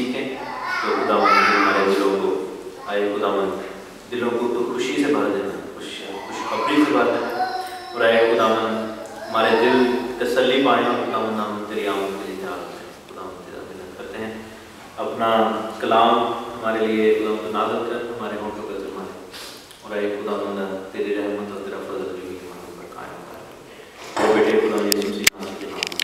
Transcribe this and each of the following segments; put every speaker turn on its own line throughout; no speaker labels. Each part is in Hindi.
सीखें तो खुदावंद हमारे दिलों को आए, खुदावंद दिलों को तो खुशी से भर देना, खुशखबरी से भर देना, और आए खुदावंद हमारे दिल तसल्ली पाएँ। और खुदावंद हम तेरी आमद के लिए तैयार हैं। खुदावंद तेरा विनती करते हैं, अपना कलाम हमारे लिए खुदावंद नाज़िल कर, हमारे होठों पर जमा है, और आए खुदावंद तेरी रहमत और तेरा फजल भी हमारे ऊपर कायम है। वो बेटे खुदावंद यीशु मसीह के नाम में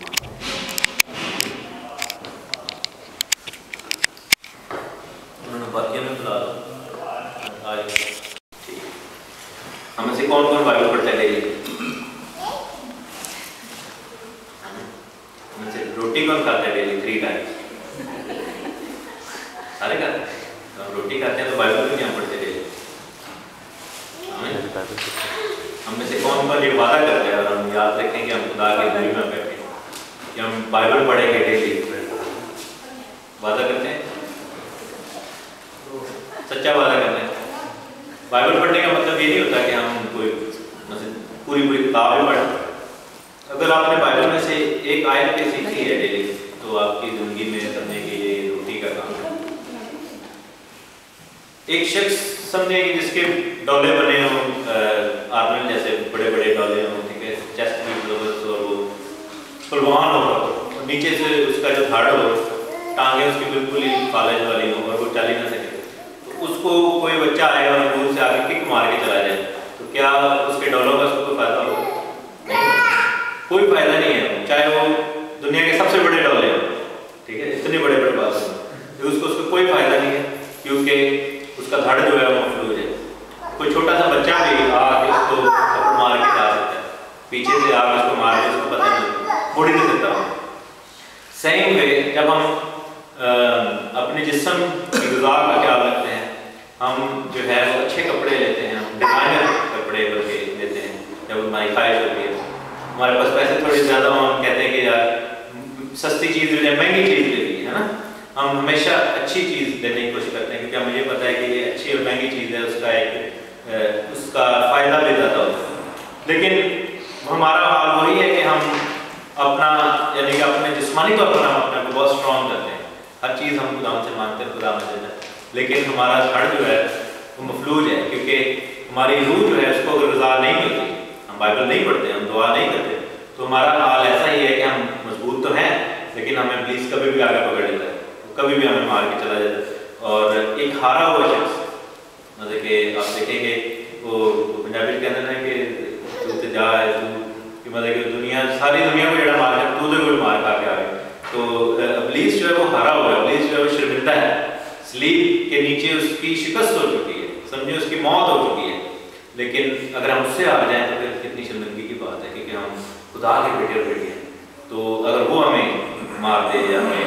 उन्होंने बाकियों में बुला दो आज। ठीक, हम में से कौन कौन बाइबल पढ़ते हैं डेली? हम में से रोटी कौन खाते हैं डेली 3 टाइम्स? सारे खाते हैं। हम रोटी खाते हैं तो बाइबल क्यों नहीं पढ़ते डेली? हम में से कौन कौन ये वादा करते हैं और हम याद रखें कि हम खुदा के दूरी में बैठे कि हम बाइबल पढ़ेंगे डेली? वादा करते हैं, सच्चा वादा करते हैं। बाइबल पढ़ने का मतलब ये नहीं होता कि हम कोई पूरी किताब ही पढ़ें। अगर आपने बाइबल में से एक आयत भी सीखी है डेली तो आपकी जिंदगी में करने के लिए रोटी का काम है। एक शख्स समझे कि जिसके डोले बने हों, आर्मी जैसे बड़े बड़े डोले हों, ठीक है, चेस्ट भी जबरदस्त, और वो पहलवान हो, नीचे से उसका जो धड़ हो, टांगे उसकी बिल्कुल ही कॉलेज वाली हो और वो चल ही ना सके, तो उसको कोई बच्चा आएगा और दूर से आके किक मार के चला जाए तो क्या उसके डोलों का उसको फायदा होगा? कोई फायदा नहीं है, चाहे वो दुनिया के सबसे बड़े डोले हो, ठीक है, इतने बड़े बड़े बात हो, उसको कोई फायदा नहीं है, क्योंकि उसका धड़ जो है वो मफलूज है। कोई छोटा सा बच्चा भी आके उसको मार के जा सकता है, पीछे से आके उसको मार के उसको पता नहीं, मुड़ नहीं सकता। सेम वे जब हम अपने जिस्म की गुज़ा का ख्याल रखते हैं, हम जो है वो अच्छे कपड़े लेते हैं, हम डिज़ाइनर कपड़े करके लेते हैं। जब हमारी ख्वाहिश होती है, हमारे पास पैसे थोड़े ज़्यादा हो, हम कहते हैं कि यार सस्ती चीज़ ले लें, महंगी चीज़ ले ली, है ना। हम हमेशा अच्छी चीज़ लेने की कोशिश करते हैं क्योंकि हमें ये पता है कि ये अच्छी और महंगी चीज़ है, उसका फ़ायदा भी ज़्यादा होता है। लेकिन हमारा हाल वही है कि हम अपना यानी कि अपने जिस्मानी तौर पर हम अपने को बहुत स्ट्रॉन्ग करते हैं, हर चीज़ हम खुदा से मांगते हैं, खुदा में देना, लेकिन हमारा धड़ जो है वो मफलूज है क्योंकि हमारी रूह जो है उसको अगर ग़िज़ा नहीं मिलती, हम बाइबल नहीं पढ़ते, हम दुआ नहीं करते, तो हमारा हाल ऐसा ही है कि हम मजबूत तो हैं लेकिन हमें इब्लीस कभी भी आगे पकड़ लेता है, कभी भी हमें मार के चला जाता है। और एक हारा हुआ शख्स, मतलब कि आप देखेंगे वो पंजाबी कहते हैं कि तू तो जा है, तू मतलब कि दुनिया सारी दुनिया को जड़ा मार कर तू तो कोई मार खा के आ गया, तो इब्लीस जो है वो हारा हुआ है, इब्लीस जो है वो शर्मिंदा है, सलीब के नीचे उसकी शिकस्त हो चुकी है, समझे उसकी मौत हो चुकी है। लेकिन अगर हम उससे आ जाएं तो फिर कितनी शर्मिंदगी की बात है क्योंकि हम खुदा के बेटे और बेटी हैं। तो अगर वो हमें मार दे या हमें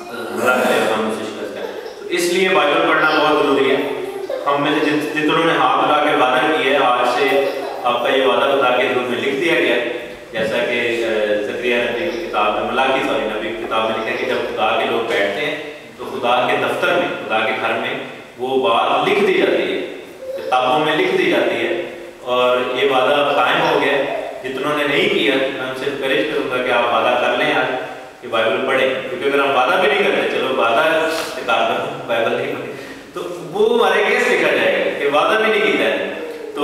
हमला करे तो हम उसे शिकस्त करें, तो इसलिए बाइबल पढ़ना बहुत ज़रूरी है। हम में से जितनों ने हाथ उठा के वादा किया है, आज से आपका ये वादा खुदा के रूप में लिख दिया गया, जैसा कि ज़करिया नबी की किताब में, मलाकी नबी की किताब में लिखा है कि जब खुदा के लोग बैठते हैं तो खुदा के दफ्तर में, खुदा के घर में वो बात लिख दी जाती है, किताबों में लिख दी जाती है, और ये वादा कायम हो गया। जितनों ने नहीं किया मैं उनसे इनकरेज करूँगा कि आप वादा कर लें आज कि बाइबल पढ़ें, क्योंकि अगर हम वादा भी नहीं करते, चलो वादा बाइबल नहीं पढ़े तो वो हमारे केस लिखा जाएगा कि वादा भी नहीं किया है, तो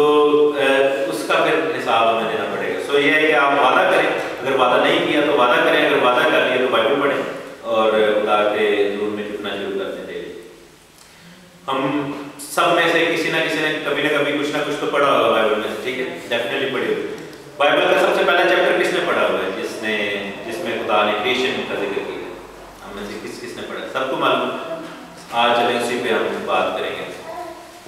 उसका फिर हिसाब हमें देना पड़ेगा। सो ये है कि आप वादा करें, अगर वादा नहीं किया तो वादा करें, अगर वादा कर लिया तो बाइबल पढ़ें और खुदा के दूर में जुटना शुरू कर दें डेली। हम सब में से किसी ना कभी ना कभी कुछ ना कुछ तो पढ़ा होगा बाइबल में, ठीक है, डेफिनेटली पढ़ी होगी। बाइबल का सबसे पहला चैप्टर किसने पढ़ा हुआ है? जिसमें खुदा ने क्रिएशन का जिक्र किया है, हम में से किसने पढ़ा? सबको मालूम। आज चले उसी पे हम बात करेंगे।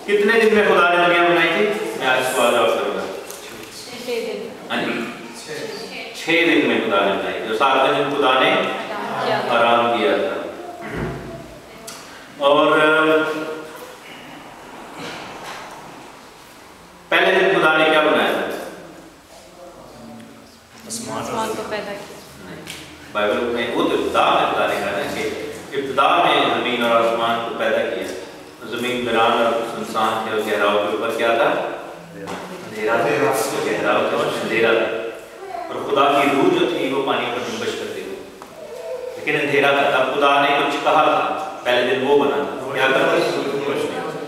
कितने दिन में खुदा ने दुनिया बनाई थी? मैं आज सवाल जवाब करूँगा। 6 दिन में खुदा ने बनाई, जो 7वें दिन खुदा ने आराम किया था। और पहले दिन खुदा ने क्या बनाया था? आसमान को पैदा किया। बाइबल में वो तो इब्तिदा में खुदा ने कहा है कि इब्तिदा में ज़मीन और आसमान को पैदा किया। ज़मीन वीरान और सुनसान थे और गहराव के ऊपर क्या था? अंधेरा था, गहराव था और अंधेरा था, और खुदा की रूह जो थी वो पानी पर जुम्बश करती थी, लेकिन अंधेरा था। तब खुदा ने कुछ कहा था पहले दिन वो बना था, क्या कहा?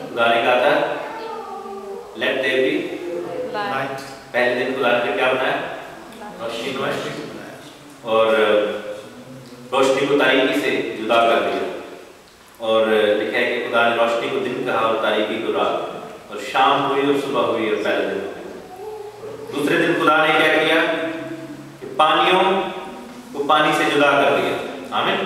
खुदा ने कहा था लेट देयर बी लाइट। पहले दिन खुदा ने क्या बनाया? रोशनी बनाया और रोशनी को तारीकी से जुदा कर दिया। और लिखा है कि खुदा ने रोशनी को दिन कहा और तारीकी को रात, और शाम हुई और सुबह हुई और पहले दिन हुआ। दूसरे दिन खुदा ने क्या किया कि पानियों को पानी से जुदा कर दिया। आमीन।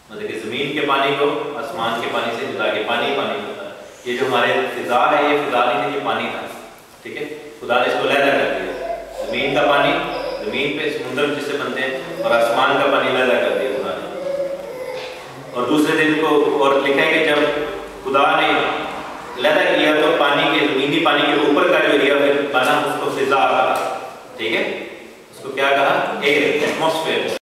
मतलब कि जमीन के पानी को आसमान के पानी से जुदा के पानी पानी होता है। ये जो हमारे फिजा है ये फिजा नहीं थी, ये पानी था, ठीक है। खुदा ने इसको लहदा कर दिया। जमीन का पानी जमीन पे समुद्र जिससे बनते हैं और आसमान का पानी लहदा कर दिया खुदा ने। और दूसरे दिन को और लिखा है कि जब खुदा ने लहदा किया तो पानी के जमीनी पानी के ऊपर का जो एरिया बना उसको फिजा कहा, ठीक है। उसको क्या कहा? Air, atmosphere.